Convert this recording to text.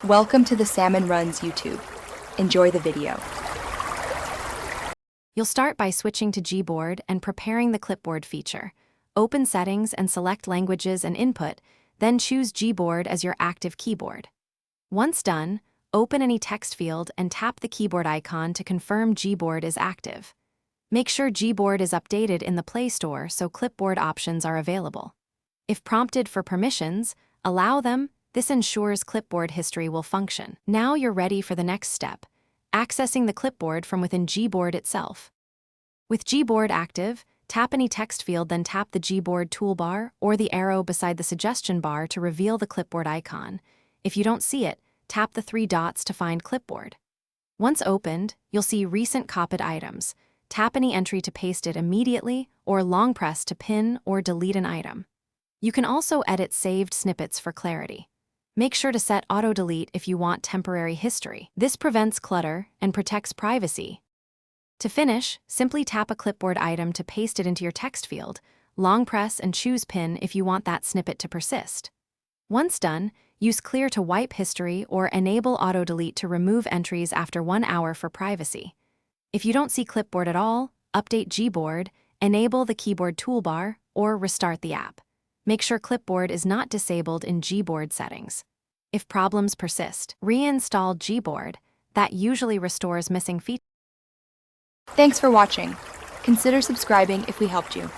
Welcome to the Salmon Runs YouTube. Enjoy the video. You'll start by switching to Gboard and preparing the clipboard feature. Open Settings and select Languages and Input, then choose Gboard as your active keyboard. Once done, open any text field and tap the keyboard icon to confirm Gboard is active. Make sure Gboard is updated in the Play Store so clipboard options are available. If prompted for permissions, allow them. This ensures clipboard history will function. Now you're ready for the next step, accessing the clipboard from within Gboard itself. With Gboard active, tap any text field, then tap the Gboard toolbar or the arrow beside the suggestion bar to reveal the clipboard icon. If you don't see it, tap the three dots to find clipboard. Once opened, you'll see recent copied items. Tap any entry to paste it immediately or long press to pin or delete an item. You can also edit saved snippets for clarity. Make sure to set auto-delete if you want temporary history. This prevents clutter and protects privacy. To finish, simply tap a clipboard item to paste it into your text field, long press and choose Pin if you want that snippet to persist. Once done, use Clear to wipe history or enable auto-delete to remove entries after 1 hour for privacy. If you don't see clipboard at all, update Gboard, enable the keyboard toolbar, or restart the app. Make sure clipboard is not disabled in Gboard settings. If problems persist, reinstall Gboard. That usually restores missing features. Thanks for watching. Consider subscribing if we helped you.